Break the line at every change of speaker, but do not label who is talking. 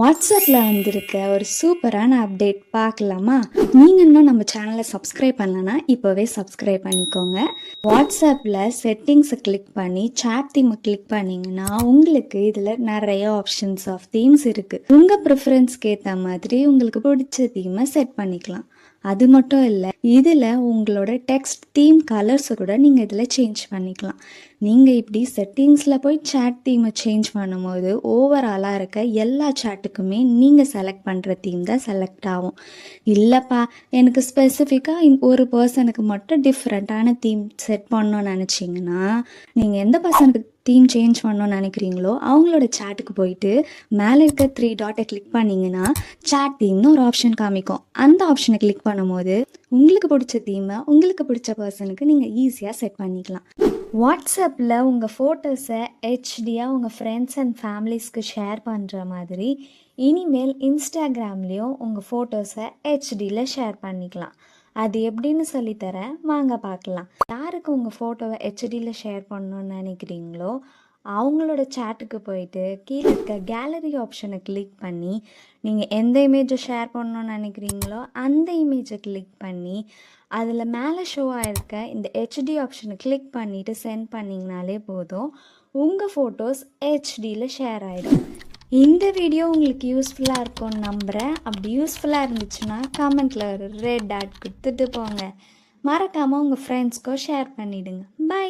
வாட்ஸ்அப்பில் வந்திருக்க ஒரு சூப்பரான அப்டேட் பார்க்கலாமா? நீங்கள் இன்னும் நம்ம சேனலை சப்ஸ்கிரைப் பண்ணலன்னா இப்போவே சப்ஸ்கிரைப் பண்ணிக்கோங்க. வாட்ஸ்அப்பில் செட்டிங்ஸை கிளிக் பண்ணி சேட் தீமை கிளிக் பண்ணிங்கன்னா உங்களுக்கு இதில் நிறைய ஆப்ஷன்ஸ் ஆஃப் தீம்ஸ் இருக்குது. உங்கள் ப்ரிஃபரன்ஸ்க்கு ஏற்ற மாதிரி உங்களுக்கு பிடிச்ச தீமை செட் பண்ணிக்கலாம். அது மட்டும் இல்லை, இதில் உங்களோட டெக்ஸ்ட் தீம் கலர்ஸை கூட நீங்கள் இதில் சேஞ்ச் பண்ணிக்கலாம். நீங்கள் இப்படி செட்டிங்ஸில் போய் சேட் தீமை சேஞ்ச் பண்ணும்போது ஓவராலாக இருக்க எல்லா சேட்டுக்குமே நீங்கள் செலக்ட் பண்ணுற தீம் தான் செலக்ட் ஆகும். இல்லைப்பா, எனக்கு ஸ்பெசிஃபிக்காக ஒரு பர்சனுக்கு மட்டும் டிஃப்ரெண்ட்டான தீம் செட் பண்ணணும்னு நினச்சிங்கன்னா, நீங்கள் எந்த பர்சனுக்கு தீம் சேஞ்ச் பண்ணணும்னு நினைக்கிறீங்களோ அவங்களோட சேட்டுக்கு போயிட்டு மேலே இருக்க 3 டாட்டை கிளிக் பண்ணிங்கன்னா சேட் தீம்னு ஒரு ஆப்ஷன் காமிக்கும். அந்த ஆப்ஷனை கிளிக் பண்ணும்போது உங்களுக்கு பிடிச்ச தீமை உங்களுக்கு பிடிச்ச பர்சனுக்கு நீங்கள் ஈஸியாக செட் பண்ணிக்கலாம். வாட்ஸ்அப்பில் உங்கள் ஃபோட்டோஸை ஹெச்டியாக உங்கள் ஃப்ரெண்ட்ஸ் அண்ட் ஃபேமிலிஸ்க்கு ஷேர் பண்ணுற மாதிரி இனிமேல் இன்ஸ்டாகிராம்லேயும் உங்கள் ஃபோட்டோஸை ஹெச்டியில் ஷேர் பண்ணிக்கலாம். அது எப்படின்னு சொல்லித்தரேன், வாங்க பார்க்கலாம். யாருக்கு உங்கள் ஃபோட்டோவை ஹெச்டியில் ஷேர் பண்ணணுன்னு நினைக்கிறீங்களோ அவங்களோட சேட்டுக்கு போயிட்டு கீழே இருக்க கேலரி ஆப்ஷனை கிளிக் பண்ணி நீங்கள் எந்த இமேஜை ஷேர் பண்ணணுன்னு நினைக்கிறீங்களோ அந்த இமேஜை கிளிக் பண்ணி அதில் மேலே ஷோ ஆகிருக்க இந்த ஹெச்டி ஆப்ஷனை கிளிக் பண்ணிவிட்டு சென்ட் பண்ணிங்கனாலே போதும், உங்கள் ஃபோட்டோஸ் ஹெச்டியில் ஷேர் ஆகிடும். இந்த வீடியோ உங்களுக்கு யூஸ்ஃபுல்லாக இருக்கும்னு நம்புகிறேன். அப்படி யூஸ்ஃபுல்லாக இருந்துச்சுன்னா கமெண்ட்டில் ஒரு ரெட் டாட் கொடுத்துட்டு போங்க. மறக்காமல் உங்கள் ஃப்ரெண்ட்ஸ்க்கோ ஷேர் பண்ணிவிடுங்க. பை.